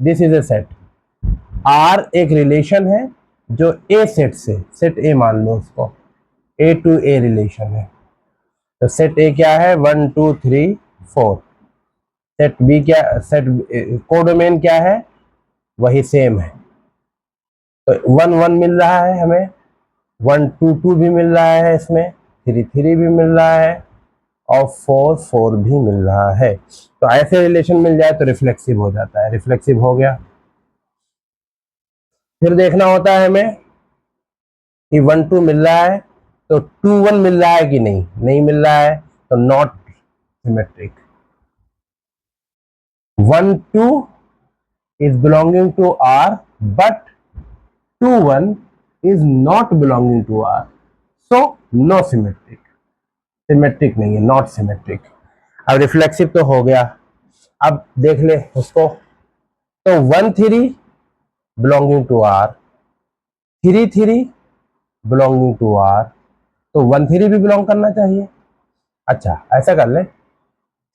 This is a set. R एक relation है जो ए सेट से, सेट ए मान लो उसको, ए टू ए रिलेशन है। तो सेट ए क्या है, 1 2 3 4। सेट बी क्या, सेट कोडोमेन क्या है, वही सेम है। तो 1 1 मिल रहा है हमें, 1 2 2 भी मिल रहा है, इसमें 3 3 भी मिल रहा है, और 4 4 भी मिल रहा है। तो ऐसे रिलेशन मिल जाए तो रिफ्लेक्सिव हो जाता है। रिफ्लेक्सिव हो गया। फिर देखना होता है हमें कि 1 2 मिल रहा है तो 2 1 मिल रहा है कि नहीं, नहीं मिल रहा है तो not symmetric. 1 2 is belonging to R but 2 1 is not belonging to R, so no symmetric। Symmetric नहीं है, नॉट सिमेट्रिक। अब रिफ्लेक्सिव तो हो गया, अब देख ले उसको। तो 1 3 belonging to R, 3 3 belonging to R, तो 1 3 भी बिलोंग करना चाहिए। अच्छा ऐसा कर ले,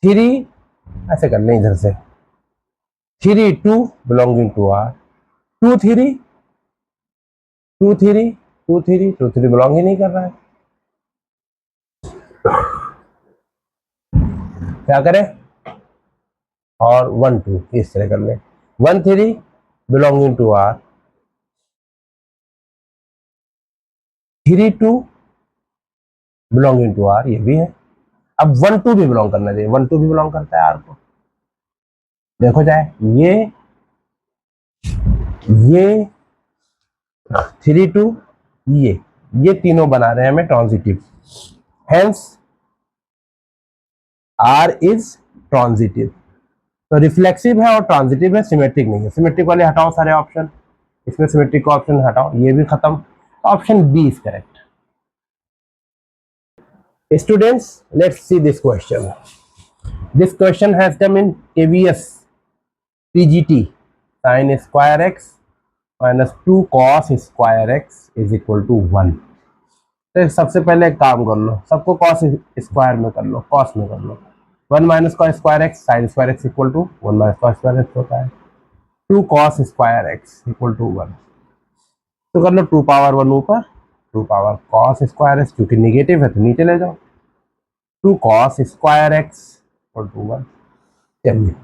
3 ऐसे कर ले इधर से, 3 2 belonging to R, 2 3 2 3 2 3 2 3 बिलोंग ही नहीं कर रहा है। क्या करें, और 1 2 इस तरह कर ले, 1 3 belonging to R, 3 2 belonging to R, ये भी है। अब 1 2 भी बिलोंग करना चाहिए, 1 2 भी बिलोंग करता है R को। देखो जाए, ये 3 2 ये तीनों बना रहे हैं हमें transitive, hence R is transitive. तो रिफ्लेक्सिव है और ट्रांजिटिव है, सिमेट्रिक नहीं है। सिमेट्रिक वाले हटाओ सारे ऑप्शन, इसमें सिमेट्रिक का ऑप्शन हटाओ, ये भी खत्म। Option B is correct. Students, let's see this question. This question has come in KVS PGT, sin square x minus 2 cos square x is equal to 1। तो सबसे पहले एक काम कर लो, सबको cos स्क्वायर में कर लो, cos में कर लो। 1 minus cos square x sine square x equal to 1 minus cos square x होता है। 2 cos square x equal to 1। तो कर लो 2 पावर 1 ऊपर, 2 पावर cos स्क्वायर एक्स, क्योंकि निगेटिव है तो नीचे ले जाओ, 2 cos square x equal to 1। चलिए,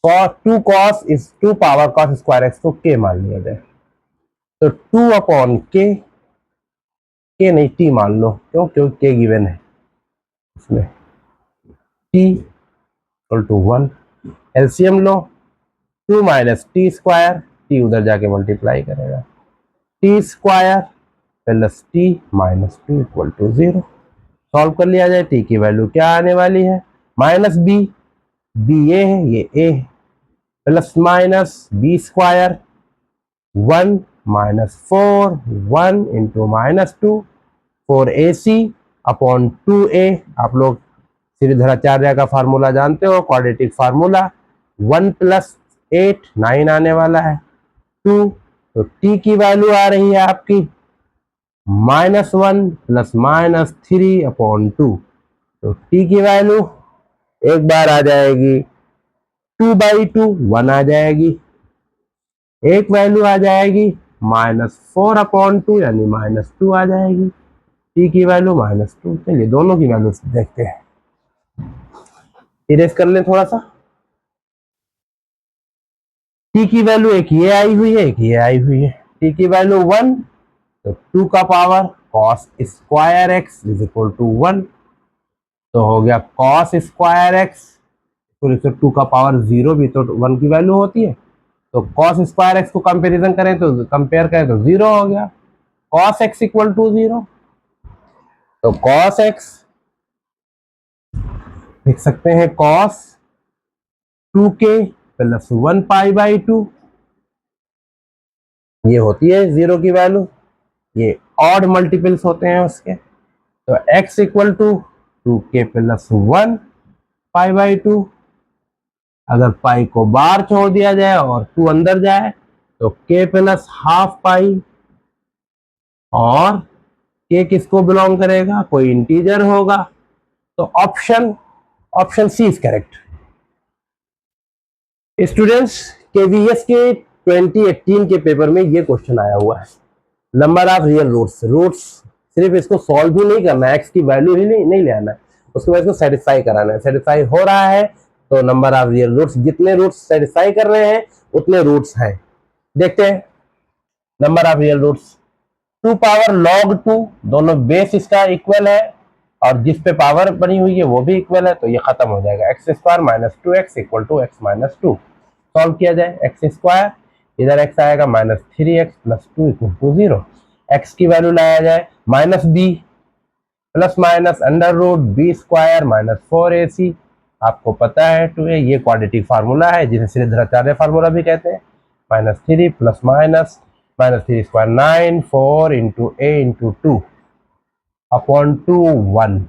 2 cos is 2 power cos square x को k मान लिया जाए, तो 2 अपॉन k नहीं t मान लो, क्यों, क्योंकि k गिवन है इसमें, t इक्वल टू 1। एलसीएम लो, 2 माइनस टी स्क्वायर, t उधर जाके मल्टीप्लाई करेगा, t square plus t minus 2 equal to 0। Solve कर लिया जाए, t की वैल्यू क्या आने वाली है, माइनस बी, बी ये है, ये ए है, plus minus b square 1 minus 4, 1 into minus 2, 4ac upon 2a। आप लोग श्रीधराचार्य का फार्मूला जानते हो, क्वाड्रेटिक फार्मूला, 1 प्लस 8 9 आने वाला है, 2। तो t की वैल्यू आ रही है आपकी -1 प्लस -3 अपॉन 2। तो t की वैल्यू एक बार आ जाएगी 2/2, 1 आ जाएगी, एक वैल्यू आ जाएगी -4 अपॉन 2 यानी -2 आ जाएगी, t की वैल्यू -2। चलिए दोनों की वैल्यू देखते हैं, इरेज कर लें थोड़ा सा। t की वैल्यू एक ये आई हुई है, एक ये आई हुई है। t की वैल्यू 1, तो 2 का power cos square x is equal to 1, तो हो गया cos स्क्वायर एक्स, तो 2 का पावर 0 भी तो 1 की वैल्यू होती है, तो cos स्क्वायर एक्स को कंपेरिजन करें तो कंपेयर करें तो 0 हो गया, cos x इक्वल टू 0। तो cos x लिख सकते हैं cos 2k प्लस 1 π/2, ये होती है 0 की वैल्यू, ये ऑड मल्टीपल्स होते हैं उसके। तो x equal to 2k plus 1 π/2, अगर पाई को बाहर छोड़ दिया जाए और 2 अंदर जाए तो k प्लस हाफ पाई, और k किसको बिलोंग करेगा, कोई इंटीजर होगा, तो option C is correct. Students, KVS के 2018 के पेपर में ये क्वेश्चन आया हुआ है, number of real roots. Roots सिर्फ इसको सॉल्व ही नहीं करना है, एक्स की वैल्यू ही नहीं ले आना है, उसके बाद इसको सेटिस्फाई कराना है। सेटिस्फाई हो रहा है तो नंबर ऑफ रियल रूट्स, जितने रूट्स सेटिस्फाई कर रहे हैं उतने रूट्स हैं। देखते हैं number of real roots. 2 power log 2, दोनों बेस इसका इक्वल है और जिस पे पावर बनी हुई है वो भी इक्वल है, तो ये खत्म हो जाएगा। X square minus 2x equal to x minus 2। Solve किया जाए, एक्स स्क्वायर इधर x आएगा minus 3x plus 2 equal to 0। X की वैल्यू लाया जाए minus b plus minus under root b square minus 4ac। आपको पता है 2a, ये क्वाड्रेटिक फार्मूला है जिसे श्रीधराचार्य फार्मूला भी कहते हैं। Minus 3 plus minus minus 3 square 9, 4 into a into 2 upon 2 1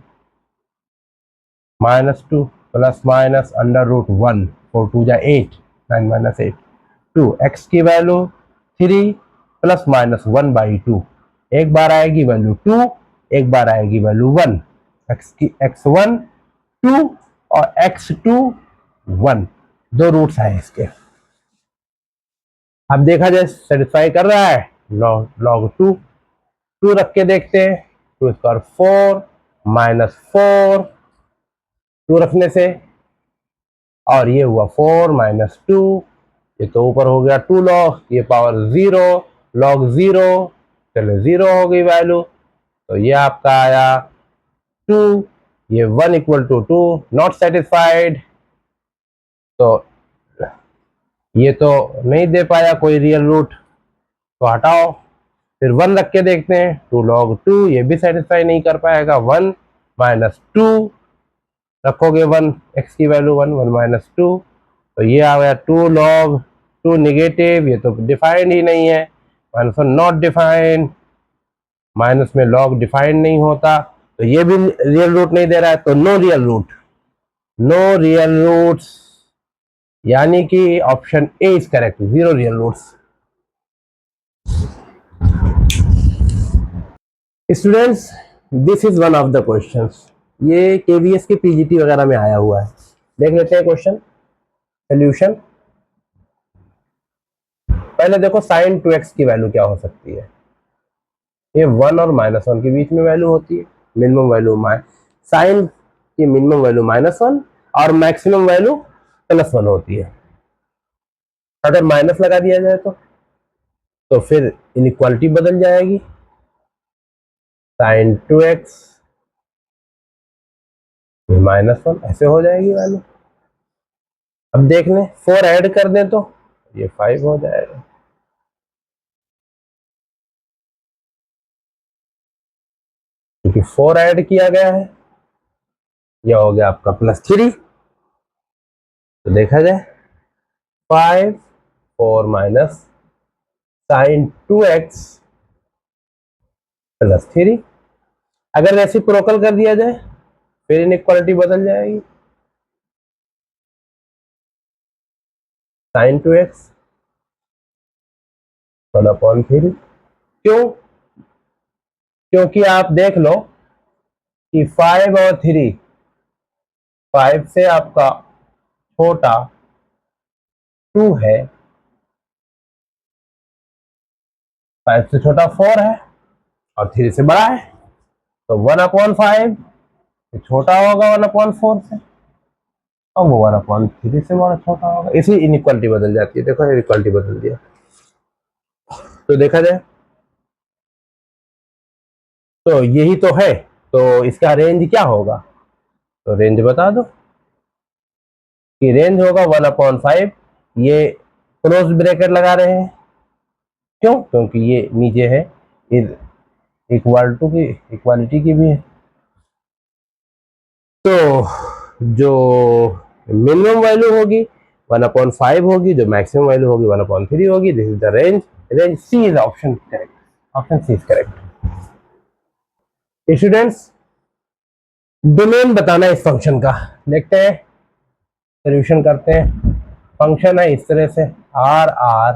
minus 2 plus minus under root 1, 4 2 जा 8, 9 माइनस 8 2। एक्स की वैल्यू 3 प्लस माइनस 1 बाई 2, एक बार आएगी वैल्यू 2, एक बार आएगी वैल्यू 1। एक्स की x1 2 और x2 1, दो रूट्स हैं इसके। अब देखा जाए सेटिस्फाई कर रहा है, log 2 रख के देखते हैं। 2 स्क्वायर 4 माइनस 4, 2 रखने से, और ये हुआ 4 माइनस 2, ये तो ऊपर हो गया 2 log, ये पावर 0 log 0, चलो 0 हो गई वैल्यू, तो ये आपका आया 2, ये 1 इक्वल टू 2, नॉट सेटिस्फाइड, तो ये तो नहीं दे पाया कोई रियल रूट, तो हटाओ। फिर 1 रख के देखते हैं, 2 log 2, ये भी सेटिस्फाई नहीं कर पाएगा। 1 माइनस 2 रखोगे 1, एक्स की वैल्यू 1, 1 माइनस 2, तो ये आ गया 2 log 2 निगेटिव, ये तो डिफाइंड ही नहीं है, माइनस 1 नॉट डिफाइंड, माइनस में log डिफाइंड नहीं होता, तो ये भी रियल रूट नहीं दे रहा है, तो no real root, no real roots, यानी कि option A is correct, 0 real roots. Students, this is one of the questions, ये केवीएस के पीजीटी वगैरह में आया हुआ है। देख लेते हैं क्वेश्चन सोल्यूशन। पहले देखो साइन 2x की वैल्यू क्या हो सकती है। ये 1 और माइनस 1 के बीच में वैल्यू होती है, मिनिमम वैल्यू साइन की मिनिमम वैल्यू -1 और मैक्सिमम वैल्यू +1 होती है। अगर माइनस लगा दिया जाए तो फिर इनइक्वालिटी बदल जाएगी, साइन 2x -1 ऐसे हो जाएगी वैल्यू। अब देख लें 4 ऐड कर दें तो ये 5 हो जाएगा, क्योंकि 4 ऐड किया गया है, यह हो गया आपका +3। तो देखा जाए 5 4 माइनस साइन 2x +3, अगर रेसिप्रोकल कर दिया जाए फिर इनइक्वालिटी बदल जाएगी, साइन 2x 1/3। क्यों? क्योंकि आप देख लो कि 5 और 3, 5 से आपका छोटा 2 है, 5 से छोटा 4 है और 3 से बड़ा है, तो 1/5 छोटा होगा 1/4 से, और वो 1/3 से बड़ा छोटा होगा, इसी इनइक्वालिटी बदल जाती है। देखो इनइक्वालिटी बदल दिया, तो देखा जाए तो यही तो है, तो इसका रेंज क्या होगा, तो रेंज बता दो कि रेंज होगा 1/5, ये क्लोज ब्रैकेट लगा रहे हैं, क्यों? क्योंकि ये नीचे है, इक्वल टू की इक्वालिटी की भी है, तो जो मिनिमम वैल्यू होगी 1/5 होगी, जो मैक्सिमम वैल्यू होगी 1/3 होगी। This is the range, range C is option correct, option C is correct. Students, domain बताना इस फंक्शन का, देखते हैं सोल्यूशन करते हैं। फंक्शन है इस तरह से, आर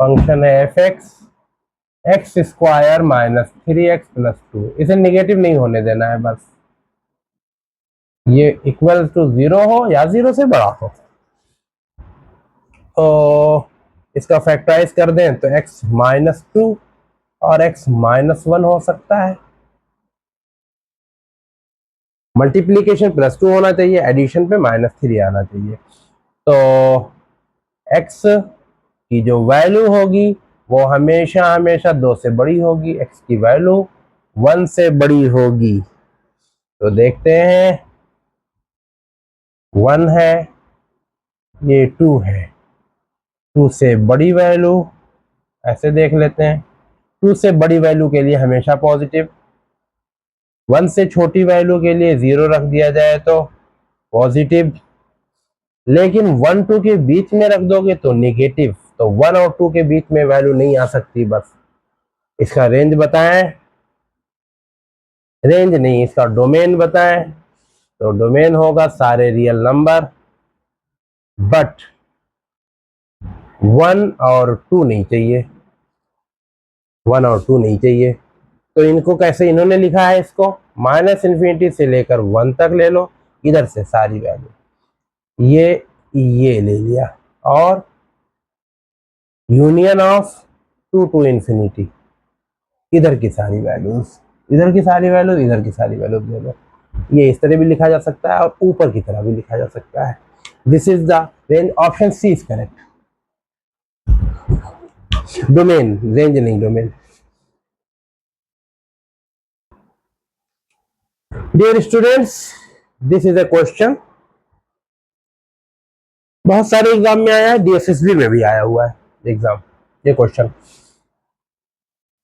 फंक्शन है एफ एक्स स्क्वायर -3x + 2, इसे निगेटिव नहीं होने देना है, बस ये इक्वल टू 0 हो या 0 से बड़ा हो, तो इसका फैक्टराइज कर दें तो x -2 और x -1 हो सकता है। मल्टीप्लीकेशन +2 होना चाहिए, एडिशन पे -3 आना चाहिए। तो x की जो वैल्यू होगी वो हमेशा हमेशा 2 से बड़ी होगी, x की वैल्यू 1 से बड़ी होगी। तो देखते हैं 1 है, ये 2 है, 2 से बड़ी वैल्यू ऐसे देख लेते हैं। 2 से बड़ी वैल्यू के लिए हमेशा पॉजिटिव, 1 से छोटी वैल्यू के लिए 0 रख दिया जाए तो पॉजिटिव, लेकिन 1 2 के बीच में रख दोगे तो नेगेटिव। तो 1 और 2 के बीच में वैल्यू नहीं आ सकती। बस इसका रेंज बताएं, रेंज नहीं, इसका डोमेन बताएं। तो डोमेन होगा सारे रियल नंबर, बट 1 और 2 नहीं चाहिए, 1 और 2 नहीं चाहिए। तो इनको कैसे इन्होंने लिखा है, इसको -∞ से लेकर 1 तक ले लो, इधर से सारी वैल्यू ये ले लिया, और यूनियन ऑफ 2 टू इन्फिनिटी, इधर की सारी वैल्यूज, इधर की सारी वैल्यूज, इधर की सारी वैल्यूज ले लो। ये इस तरह भी लिखा जा सकता है और ऊपर की तरह भी लिखा जा सकता है। This is the range, option C is correct. Domain, range नहीं, domain. Dear students, this is a question, बहुत सारे एग्जाम में आया है, डीएसएसबी में भी आया हुआ है एग्जाम, ये क्वेश्चन।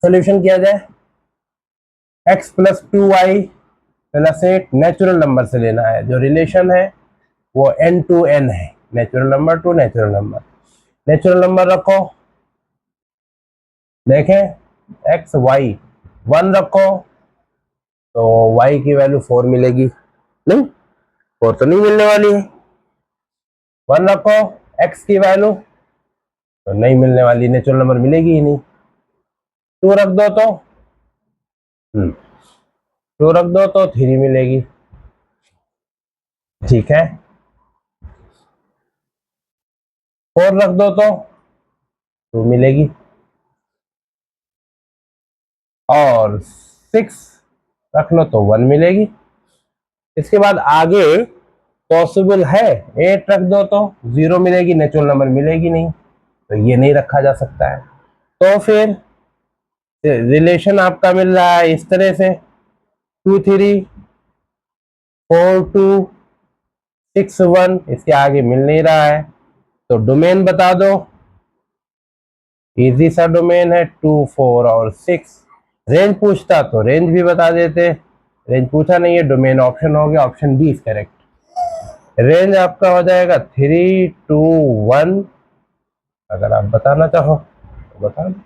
सोल्यूशन किया जाए, x + 2y + 8 नेचुरल नंबर से लेना है। जो रिलेशन है वो n to n है, natural number two natural number. Natural number रखो, देखें x y 1 रखो तो y की वैल्यू 4 मिलेगी, नहीं 4 तो नहीं मिलने वाली है। 1 रखो x की वैल्यू तो नहीं मिलने वाली, नेचुरल नंबर मिलेगी ही नहीं। 2 रख दो तो 2 रख दो तो 3 मिलेगी, ठीक है। 4 रख दो तो 2 मिलेगी, और 6 रख लो तो 1 मिलेगी। इसके बाद आगे पॉसिबल है 8 रख दो तो 0 मिलेगी, नेचुरल नंबर मिलेगी नहीं, तो ये नहीं रखा जा सकता है। तो फिर रिलेशन आपका मिल रहा है इस तरह से, 2 3 4 2 6 1, इसके आगे मिल नहीं रहा है। तो डोमेन बता दो, इजी सा डोमेन है 2 4 और 6। रेंज पूछता तो रेंज भी बता देते, रेंज पूछा नहीं है, डोमेन ऑप्शन हो गया, option D is correct. Range आपका हो जाएगा 3 2 1। अगर आप बताना चाहो तो बता दो।